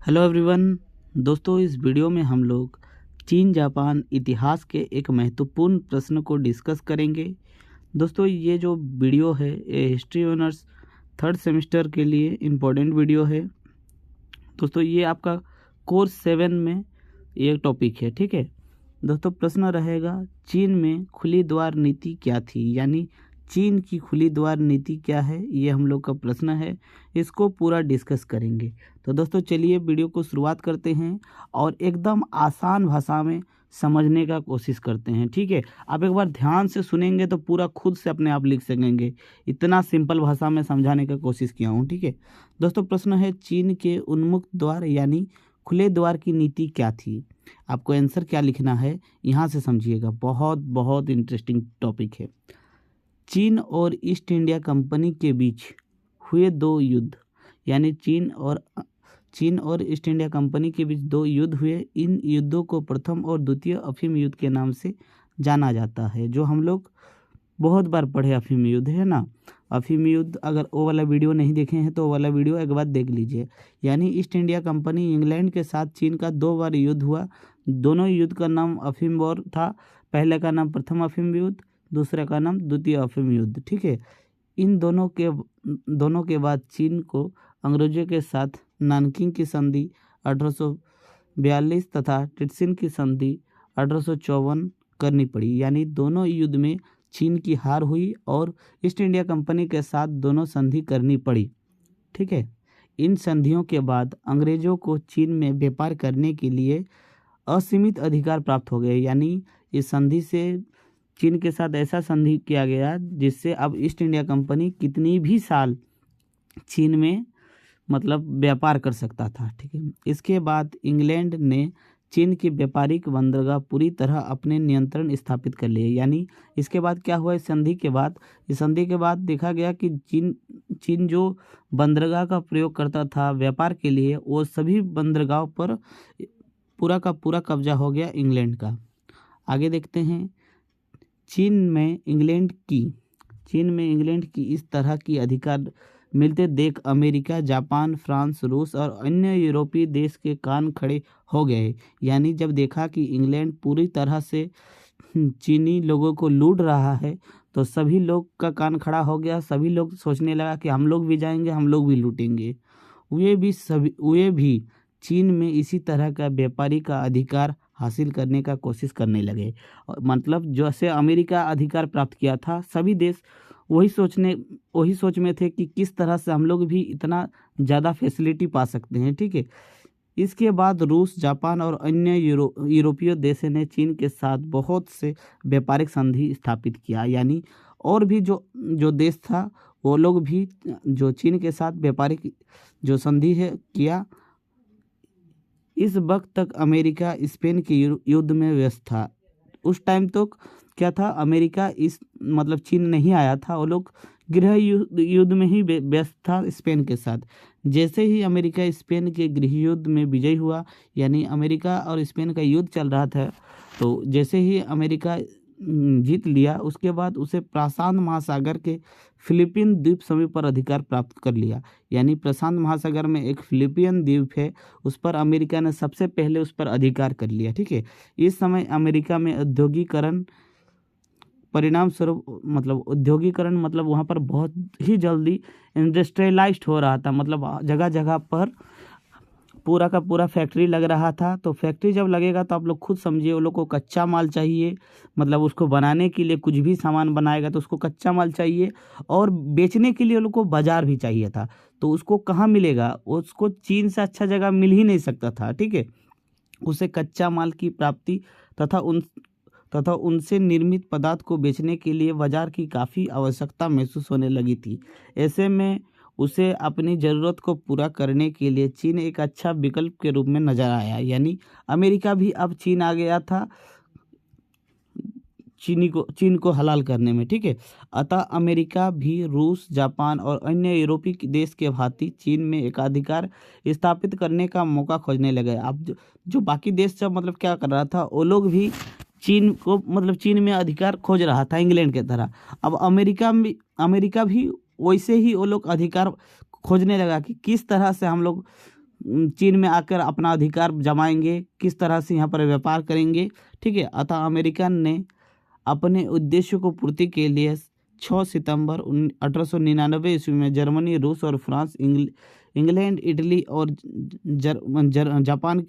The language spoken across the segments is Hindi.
Hello everyone. दोस्तों, इस वीडियो में हम लोग चीन जापान इतिहास के एक महत्वपूर्ण प्रश्न को डिस्कस करेंगे। दोस्तों, ये जो वीडियो है ये हिस्ट्री ऑनर्स थर्ड सेमेस्टर के लिए इम्पोर्टेंट वीडियो है। दोस्तों, ये आपका कोर्स 7 में ये टॉपिक है, ठीक है। दोस्तों, प्रश्न रहेगा चीन में खुली द्वार नीति क्या थी, यानी चीन की खुली द्वार नीति क्या है, ये हम लोग का प्रश्न है। इसको पूरा डिस्कस करेंगे। तो दोस्तों, चलिए वीडियो को शुरुआत करते हैं और एकदम आसान भाषा में समझने का कोशिश करते हैं, ठीक है। आप एक बार ध्यान से सुनेंगे तो पूरा खुद से अपने आप लिख सकेंगे। इतना सिंपल भाषा में समझाने का कोशिश किया हूँ, ठीक है। दोस्तों, प्रश्न है चीन के उन्मुक्त द्वार यानी खुले द्वार की नीति क्या थी। आपको आंसर क्या लिखना है यहाँ से समझिएगा, बहुत बहुत इंटरेस्टिंग टॉपिक है। चीन और ईस्ट इंडिया कंपनी के बीच हुए दो युद्ध, यानी चीन और ईस्ट इंडिया कंपनी के बीच दो युद्ध हुए। इन युद्धों को प्रथम और द्वितीय अफीम युद्ध के नाम से जाना जाता है, जो हम लोग बहुत बार पढ़े। अफीम युद्ध है ना, अफीम युद्ध। अगर वो वाला वीडियो नहीं देखे हैं तो वो वाला वीडियो एक बार देख लीजिए। यानी ईस्ट इंडिया कंपनी इंग्लैंड के साथ चीन का 2 बार युद्ध हुआ। दोनों युद्ध का नाम अफीम वॉर था। पहले का नाम प्रथम अफीम युद्ध, दूसरे का नाम द्वितीय अफीम युद्ध, ठीक है। इन दोनों के बाद चीन को अंग्रेजों के साथ नानकिंग की संधि 1842 तथा टिटसिन की संधि 1854 करनी पड़ी। यानी दोनों युद्ध में चीन की हार हुई और ईस्ट इंडिया कंपनी के साथ दोनों संधि करनी पड़ी, ठीक है। इन संधियों के बाद अंग्रेजों को चीन में व्यापार करने के लिए असीमित अधिकार प्राप्त हो गए। यानी इस संधि से चीन के साथ ऐसा संधि किया गया जिससे अब ईस्ट इंडिया कंपनी कितनी भी साल चीन में मतलब व्यापार कर सकता था, ठीक है। इसके बाद इंग्लैंड ने चीन की व्यापारिक बंदरगाह पूरी तरह अपने नियंत्रण स्थापित कर लिए। यानी इसके बाद क्या हुआ, इस संधि के बाद देखा गया कि चीन जो बंदरगाह का प्रयोग करता था व्यापार के लिए, वो सभी बंदरगाहों पर पूरा का पूरा कब्जा हो गया इंग्लैंड का। आगे देखते हैं। चीन में इंग्लैंड की इस तरह की अधिकार मिलते देख अमेरिका, जापान, फ्रांस, रूस और अन्य यूरोपीय देश के कान खड़े हो गए। यानी जब देखा कि इंग्लैंड पूरी तरह से चीनी लोगों को लूट रहा है तो सभी लोग का कान खड़ा हो गया। सभी लोग सोचने लगा कि हम लोग भी जाएंगे, हम लोग भी लूटेंगे। वे भी चीन में इसी तरह का व्यापारी का अधिकार हासिल करने का कोशिश करने लगे। मतलब जैसे अमेरिका अधिकार प्राप्त किया था, सभी देश वही सोच में थे कि किस तरह से हम लोग भी इतना ज़्यादा फैसिलिटी पा सकते हैं, ठीक है। इसके बाद रूस, जापान और अन्य यूरोपीय देशों ने चीन के साथ बहुत से व्यापारिक संधि स्थापित किया। यानी और भी जो देश था वो लोग भी जो चीन के साथ व्यापारिक जो संधि है किया। इस वक्त तक अमेरिका स्पेन के युद्ध में व्यस्त था। उस टाइम तक क्या था, अमेरिका मतलब चीन नहीं आया था, वो लोग गृह युद्ध में ही व्यस्त था स्पेन के साथ। जैसे ही अमेरिका स्पेन के गृह युद्ध में विजयी हुआ, यानी अमेरिका और स्पेन का युद्ध चल रहा था, तो जैसे ही अमेरिका जीत लिया, उसके बाद उसे प्रशांत महासागर के फिलीपीन द्वीप समूह पर अधिकार प्राप्त कर लिया। यानी प्रशांत महासागर में एक फिलीपीन द्वीप है, उस पर अमेरिका ने सबसे पहले उस पर अधिकार कर लिया, ठीक है। इस समय अमेरिका में औद्योगिकरण परिणाम स्वरूप मतलब वहाँ पर बहुत ही जल्दी इंडस्ट्रियलाइज्ड हो रहा था। मतलब जगह जगह पर पूरा का पूरा फैक्ट्री लग रहा था। तो फैक्ट्री जब लगेगा तो आप लोग खुद समझिए, वो लोग को कच्चा माल चाहिए। मतलब उसको बनाने के लिए कुछ भी सामान बनाएगा तो उसको कच्चा माल चाहिए, और बेचने के लिए वो लोग को बाजार भी चाहिए था। तो उसको कहाँ मिलेगा, उसको चीन से अच्छा जगह मिल ही नहीं सकता था, ठीक है। उसे कच्चा माल की प्राप्ति तथा उनसे निर्मित पदार्थ को बेचने के लिए बाजार की काफ़ी आवश्यकता महसूस होने लगी थी। ऐसे में उसे अपनी ज़रूरत को पूरा करने के लिए चीन एक अच्छा विकल्प के रूप में नजर आया। यानी अमेरिका भी अब चीन आ गया था चीन को हलाल करने में, ठीक है। अतः अमेरिका भी रूस, जापान और अन्य यूरोपीय देश के भांति चीन में एकाधिकार स्थापित करने का मौका खोजने लगे। अब जो बाकी देश जब मतलब क्या कर रहा था, वो लोग भी चीन में अधिकार खोज रहा था इंग्लैंड की तरह। अब अमेरिका भी वैसे ही वो लोग अधिकार खोजने लगा कि किस तरह से हम लोग चीन में आकर अपना अधिकार जमाएंगे, किस तरह से यहाँ पर व्यापार करेंगे। ठीक है, अतः अमेरिका ने अपने उद्देश्यों को पूर्ति के लिए 6 सितंबर 1899 ईस्वी में जर्मनी, रूस और फ्रांस, इंग्लैंड, इटली और जापान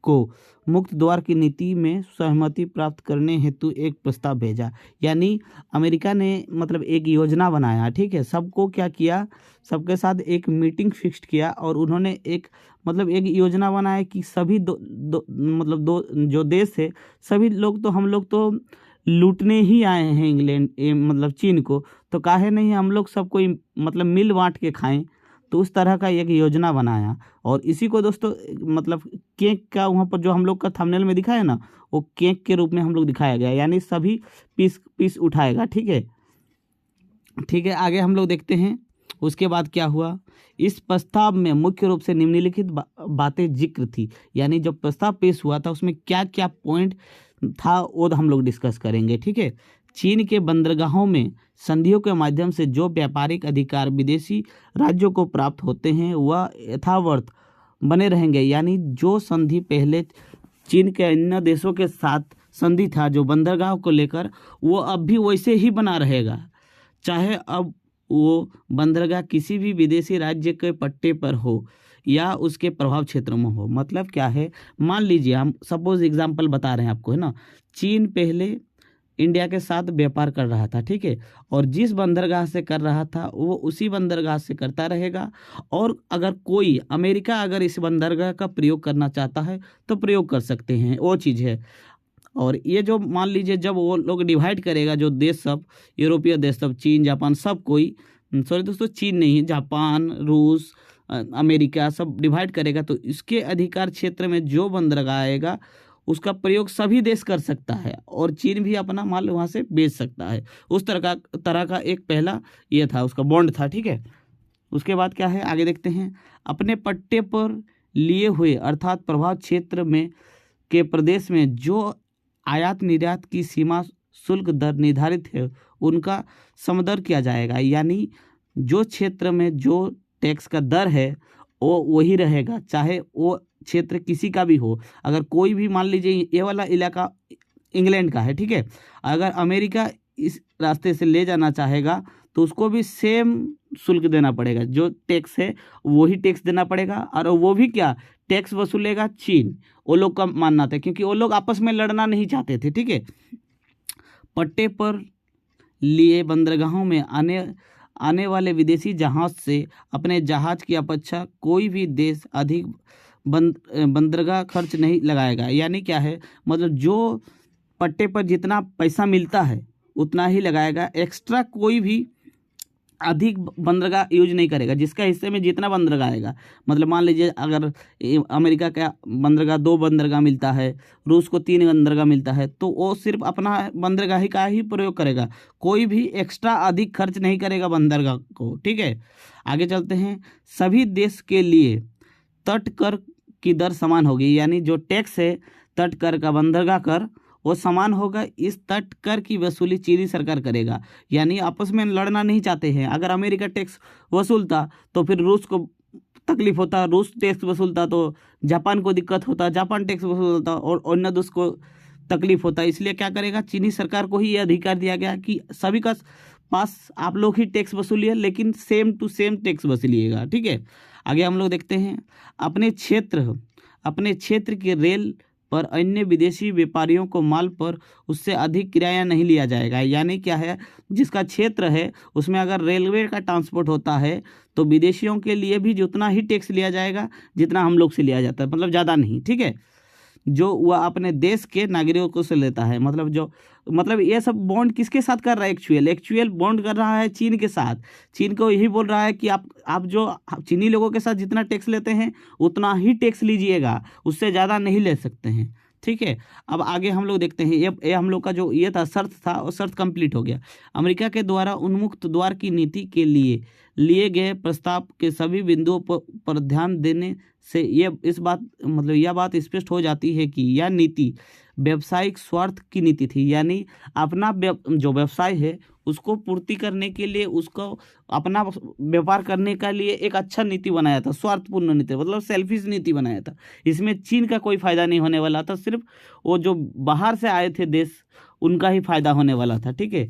को मुक्त द्वार की नीति में सहमति प्राप्त करने हेतु एक प्रस्ताव भेजा। यानी अमेरिका ने मतलब एक योजना बनाया। ठीक है, सबको क्या किया, सबके साथ एक मीटिंग फिक्स्ड किया और उन्होंने एक योजना बनाया कि सभी दो जो देश है, सभी लोग तो हम लोग तो लूटने ही आए हैं इंग्लैंड चीन को, तो काहे नहीं हम लोग सब कोई मिल बांट के खाएं। तो उस तरह का एक योजना बनाया और इसी को दोस्तों केक का वहाँ पर जो हम लोग का थंबनेल में दिखाया ना, वो केक के रूप में हम लोग दिखाया गया, यानी सभी पीस उठाएगा। ठीक है, आगे हम लोग देखते हैं उसके बाद क्या हुआ। इस प्रस्ताव में मुख्य रूप से निम्नलिखित बातें जिक्र थी, यानी जब प्रस्ताव पेश हुआ था उसमें क्या क्या पॉइंट था वो हम लोग डिस्कस करेंगे। ठीक है, चीन के बंदरगाहों में संधियों के माध्यम से जो व्यापारिक अधिकार विदेशी राज्यों को प्राप्त होते हैं वह यथावत बने रहेंगे, यानी जो संधि पहले चीन के अन्य देशों के साथ संधि था जो बंदरगाह को लेकर, वो अब भी वैसे ही बना रहेगा, चाहे अब वो बंदरगाह किसी भी विदेशी राज्य के पट्टे पर हो या उसके प्रभाव क्षेत्र में हो। मतलब क्या है, मान लीजिए हम सपोज एग्जांपल बता रहे हैं आपको, है ना, चीन पहले इंडिया के साथ व्यापार कर रहा था। ठीक है, और जिस बंदरगाह से कर रहा था वो उसी बंदरगाह से करता रहेगा, और अगर कोई अमेरिका अगर इस बंदरगाह का प्रयोग करना चाहता है तो प्रयोग कर सकते हैं, वो चीज़ है। और ये जो मान लीजिए जब वो लोग डिवाइड करेगा, जो देश सब यूरोपीय देश सब, चीन, जापान, सब कोई, सॉरी दोस्तों चीन नहीं, जापान, रूस, अमेरिका सब डिवाइड करेगा, तो इसके अधिकार क्षेत्र में जो बंदरगाह आएगा उसका प्रयोग सभी देश कर सकता है और चीन भी अपना माल वहाँ से बेच सकता है। उस तरह का एक पहला ये था, उसका बॉन्ड था। ठीक है, उसके बाद क्या है आगे देखते हैं। अपने पट्टे पर लिए हुए अर्थात प्रभाव क्षेत्र में के प्रदेश में जो आयात निर्यात की सीमा शुल्क दर निर्धारित है उनका समदर किया जाएगा, यानी जो क्षेत्र में जो टैक्स का दर है वो वही रहेगा, चाहे वो क्षेत्र किसी का भी हो। अगर कोई भी मान लीजिए ये वाला इलाका इंग्लैंड का है, ठीक है, अगर अमेरिका इस रास्ते से ले जाना चाहेगा तो उसको भी सेम शुल्क देना पड़ेगा, जो टैक्स है वही टैक्स देना पड़ेगा। और वो भी क्या टैक्स वसूलेगा चीन, वो लोग का मानना था, क्योंकि वो लोग आपस में लड़ना नहीं चाहते थे। ठीक है, पट्टे पर लिए बंदरगाहों में आने वाले विदेशी जहाज से अपने जहाज की अपेक्षा कोई भी देश अधिक बंदरगाह खर्च नहीं लगाएगा। यानी क्या है, मतलब जो पट्टे पर जितना पैसा मिलता है उतना ही लगाएगा, एक्स्ट्रा कोई भी अधिक बंदरगाह यूज नहीं करेगा। जिसका हिस्से में जितना बंदरगाह आएगा, मतलब मान लीजिए अगर अमेरिका का बंदरगाह 2 बंदरगाह मिलता है, रूस को 3 बंदरगाह मिलता है, तो वो सिर्फ अपना बंदरगाह का ही प्रयोग करेगा, कोई भी एक्स्ट्रा अधिक खर्च नहीं करेगा बंदरगाह को। ठीक है, आगे चलते हैं। सभी देश के लिए तट कर की दर समान होगी, यानी जो टैक्स है तट कर का, बंदरगाह कर, वो समान होगा। इस तट कर की वसूली चीनी सरकार करेगा, यानी आपस में लड़ना नहीं चाहते हैं। अगर अमेरिका टैक्स वसूलता तो फिर रूस को तकलीफ होता, रूस टैक्स वसूलता तो जापान को दिक्कत होता, जापान टैक्स वसूलता और अन्य देश को तकलीफ होता। इसलिए क्या करेगा, चीनी सरकार को ही ये अधिकार दिया गया कि सभी का पास आप लोग ही टैक्स वसूलिए, लेकिन सेम टू सेम टैक्स वसूलिएगा। ठीक है, आगे हम लोग देखते हैं। अपने क्षेत्र के रेल पर अन्य विदेशी व्यापारियों को माल पर उससे अधिक किराया नहीं लिया जाएगा। यानी क्या है, जिसका क्षेत्र है उसमें अगर रेलवे का ट्रांसपोर्ट होता है तो विदेशियों के लिए भी जितना ही टैक्स लिया जाएगा जितना हम लोग से लिया जाता है, मतलब ज़्यादा नहीं। ठीक है, जो वह अपने देश के नागरिकों से लेता है, मतलब ये सब बॉन्ड किसके साथ कर रहा है, एक्चुअल बॉन्ड कर रहा है चीन के साथ। चीन को यही बोल रहा है कि आप जो चीनी लोगों के साथ जितना टैक्स लेते हैं उतना ही टैक्स लीजिएगा, उससे ज़्यादा नहीं ले सकते हैं। ठीक है, अब आगे हम लोग देखते हैं। ये हम लोग का जो ये था शर्त था, वो शर्त कंप्लीट हो गया। अमेरिका के द्वारा उन्मुक्त द्वार की नीति के लिए गए प्रस्ताव के सभी बिंदुओं पर ध्यान देने से यह बात स्पष्ट हो जाती है कि यह नीति व्यावसायिक स्वार्थ की नीति थी, यानी अपना जो व्यवसाय है उसको पूर्ति करने के लिए, उसको अपना व्यापार करने के लिए एक अच्छा नीति बनाया था, स्वार्थपूर्ण नीति, मतलब सेल्फिश नीति बनाया था। इसमें चीन का कोई फायदा नहीं होने वाला था, सिर्फ वो जो बाहर से आए थे देश उनका ही फायदा होने वाला था, ठीक है।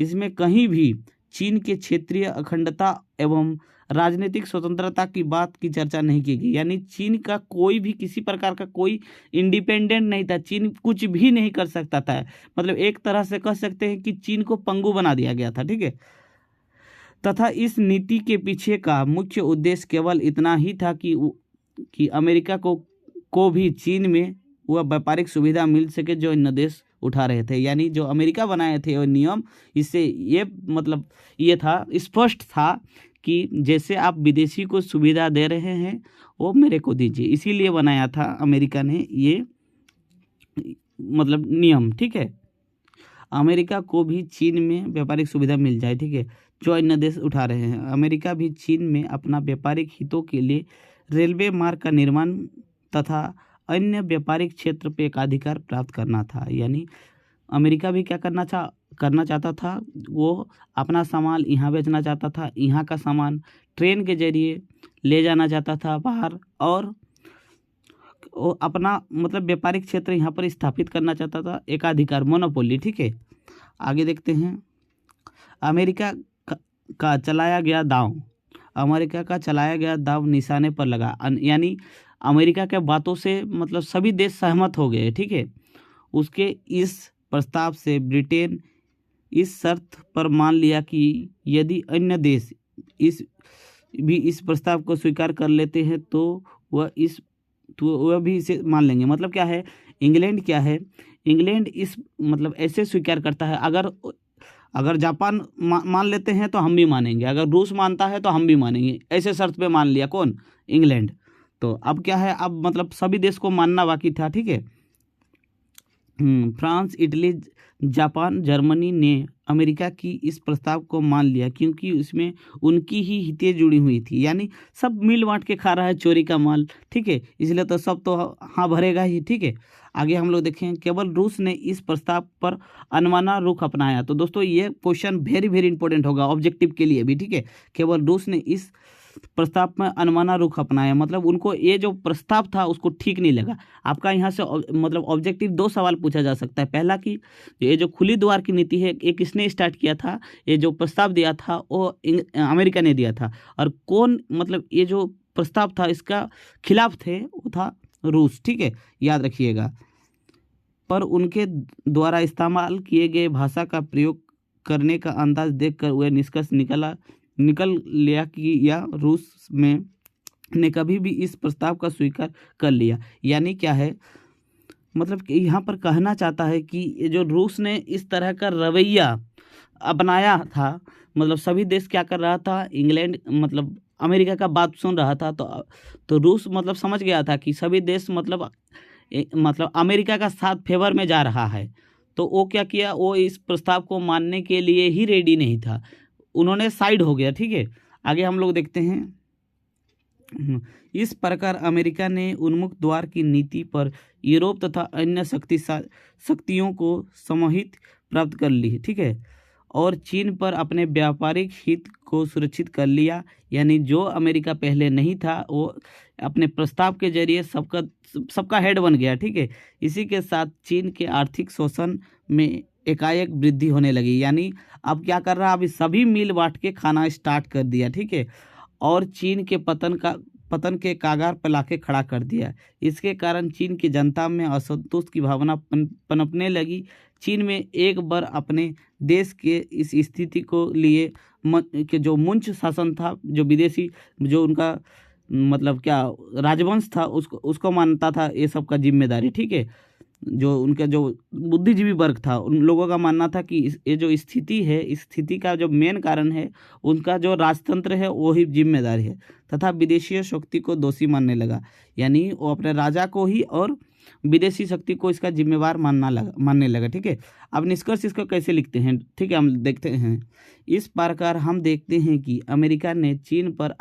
इसमें कहीं भी चीन के क्षेत्रीय अखंडता एवं राजनीतिक स्वतंत्रता की बात की चर्चा नहीं की गई। यानी चीन का कोई भी किसी प्रकार का कोई इंडिपेंडेंट नहीं था, चीन कुछ भी नहीं कर सकता था। मतलब एक तरह से कह सकते हैं कि चीन को पंगु बना दिया गया था, ठीक है। तथा इस नीति के पीछे का मुख्य उद्देश्य केवल इतना ही था कि अमेरिका को भी चीन में वह व्यापारिक सुविधा मिल सके जो अन्य देश उठा रहे थे। यानी जो अमेरिका बनाए थे वो नियम, इससे ये मतलब ये था, स्पष्ट था कि जैसे आप विदेशी को सुविधा दे रहे हैं वो मेरे को दीजिए। इसीलिए बनाया था अमेरिका ने ये मतलब नियम, ठीक है। अमेरिका को भी चीन में व्यापारिक सुविधा मिल जाए, ठीक है, जो अन्य देश उठा रहे हैं। अमेरिका भी चीन में अपना व्यापारिक हितों के लिए रेलवे मार्ग का निर्माण तथा अन्य व्यापारिक क्षेत्र पे एकाधिकार प्राप्त करना था। यानी अमेरिका भी क्या करना चाहता था, वो अपना सामान यहाँ बेचना चाहता था, यहाँ का सामान ट्रेन के जरिए ले जाना चाहता था बाहर, और वो अपना मतलब व्यापारिक क्षेत्र यहाँ पर स्थापित करना चाहता था, एकाधिकार, मोनोपोली, ठीक है। आगे देखते हैं। अमेरिका का चलाया गया दांव निशाने पर लगा। यानी अमेरिका के बातों से मतलब सभी देश सहमत हो गए, ठीक है। उसके इस प्रस्ताव से ब्रिटेन इस शर्त पर मान लिया कि यदि अन्य देश इस प्रस्ताव को स्वीकार कर लेते हैं तो वह भी इसे मान लेंगे। मतलब क्या है, इंग्लैंड इस मतलब ऐसे स्वीकार करता है, अगर जापान मान लेते हैं तो हम भी मानेंगे, अगर रूस मानता है तो हम भी मानेंगे, ऐसे शर्त पे मान लिया कौन, इंग्लैंड। तो अब क्या है, अब मतलब सभी देश को मानना बाकी था, ठीक है। फ्रांस, इटली, जापान, जर्मनी ने अमेरिका की इस प्रस्ताव को मान लिया क्योंकि उसमें उनकी ही हितें जुड़ी हुई थी। यानी सब मिल बांट के खा रहा है चोरी का माल, ठीक है, इसलिए तो सब तो हाँ भरेगा ही, ठीक है। आगे हम लोग देखें, केवल रूस ने इस प्रस्ताव पर अनमना रुख अपनाया। तो दोस्तों ये क्वेश्चन वेरी वेरी इंपॉर्टेंट होगा ऑब्जेक्टिव के लिए भी, ठीक है। केवल रूस ने इस प्रस्ताव में अनमना रुख अपनाया, मतलब उनको ये जो प्रस्ताव था उसको ठीक नहीं लगा। आपका यहाँ से मतलब ऑब्जेक्टिव 2 सवाल पूछा जा सकता है। पहला कि ये जो खुली द्वार की नीति है ये किसने स्टार्ट किया था, ये जो प्रस्ताव दिया था वो अमेरिका ने दिया था, और कौन मतलब ये जो प्रस्ताव था इसका खिलाफ थे, वो था रूस, ठीक है, याद रखिएगा। पर उनके द्वारा इस्तेमाल किए गए भाषा का प्रयोग करने का अंदाज देखकर वह निष्कर्ष निकल लिया कि या रूस में ने कभी भी इस प्रस्ताव का स्वीकार कर लिया। यानी क्या है, मतलब कि यहाँ पर कहना चाहता है कि ये जो रूस ने इस तरह का रवैया अपनाया था, मतलब सभी देश क्या कर रहा था, इंग्लैंड मतलब अमेरिका का बात सुन रहा था, तो रूस मतलब समझ गया था कि सभी देश मतलब अमेरिका का साथ फेवर में जा रहा है। तो वो क्या किया, वो इस प्रस्ताव को मानने के लिए ही रेडी नहीं था, उन्होंने साइड हो गया, ठीक है। आगे हम लोग देखते हैं। इस प्रकार अमेरिका ने उन्मुक्त द्वार की नीति पर यूरोप तथा अन्य शक्तियों को समाहित प्राप्त कर ली, ठीक है, और चीन पर अपने व्यापारिक हित को सुरक्षित कर लिया। यानी जो अमेरिका पहले नहीं था वो अपने प्रस्ताव के जरिए सबका हेड बन गया, ठीक है। इसी के साथ चीन के आर्थिक शोषण में एकाएक वृद्धि होने लगी। यानी अब क्या कर रहा, अभी सभी मिल बांट के खाना स्टार्ट कर दिया, ठीक है, और चीन के पतन के कागार पर लाके खड़ा कर दिया। इसके कारण चीन की जनता में असंतोष की भावना पनपने लगी। चीन में एक बार अपने देश के इस स्थिति को लिए कि जो मुंच शासन था, जो विदेशी जो उनका मतलब क्या राजवंश था, उसको मानता था ये सब का जिम्मेदारी, ठीक है। जो उनका जो बुद्धिजीवी वर्ग था उन लोगों का मानना था कि ये जो स्थिति है, इस स्थिति का जो मेन कारण है उनका जो राजतंत्र है वो ही जिम्मेदारी है, तथा विदेशी शक्ति को दोषी मानने लगा। यानी वो अपने राजा को ही और विदेशी शक्ति को इसका जिम्मेवार मानने लगा, ठीक है। अब निष्कर्ष इसको कैसे लिखते हैं, ठीक है, हम देखते हैं। इस प्रकार हम देखते हैं कि अमेरिका ने चीन पर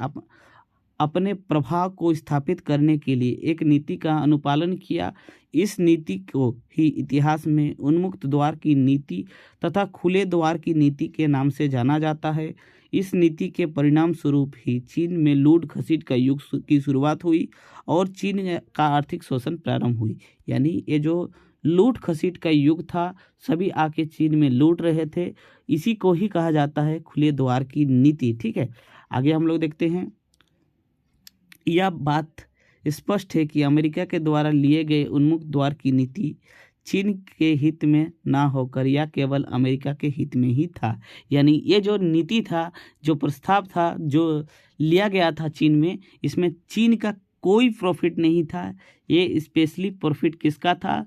अपने प्रभाव को स्थापित करने के लिए एक नीति का अनुपालन किया। इस नीति को ही इतिहास में उन्मुक्त द्वार की नीति तथा खुले द्वार की नीति के नाम से जाना जाता है। इस नीति के परिणाम स्वरूप ही चीन में लूट खसीट का युग की शुरुआत हुई और चीन का आर्थिक शोषण प्रारंभ हुई। यानी ये जो लूट खसीट का युग था, सभी आके चीन में लूट रहे थे, इसी को ही कहा जाता है खुले द्वार की नीति। ठीक है, आगे हम लोग देखते हैं। यह बात स्पष्ट है कि अमेरिका के द्वारा लिए गए उन्मुक्त द्वार की नीति चीन के हित में ना होकर या केवल अमेरिका के हित में ही था। यानी ये जो नीति था, जो प्रस्ताव था, जो लिया गया था चीन में, इसमें चीन का कोई प्रॉफिट नहीं था। ये स्पेशली प्रॉफिट किसका था?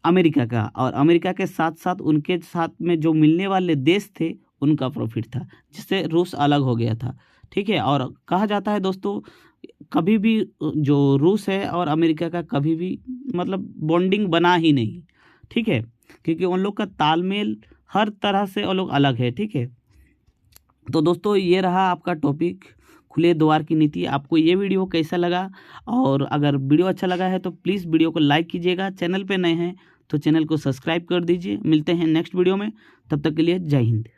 अमेरिका का। और अमेरिका के साथ साथ उनके साथ में जो मिलने वाले देश थे उनका प्रॉफिट था, जिससे रूस अलग हो गया था। ठीक है, और कहा जाता है दोस्तों, कभी भी जो रूस है और अमेरिका का कभी भी मतलब बॉन्डिंग बना ही नहीं। ठीक है, क्योंकि उन लोग का तालमेल हर तरह से उन लोग अलग है। ठीक है, तो दोस्तों ये रहा आपका टॉपिक, खुले द्वार की नीति। आपको ये वीडियो कैसा लगा? और अगर वीडियो अच्छा लगा है तो प्लीज़ वीडियो को लाइक कीजिएगा। चैनल पे नए हैं तो चैनल को सब्सक्राइब कर दीजिए। मिलते हैं नेक्स्ट वीडियो में, तब तक के लिए जय हिंद।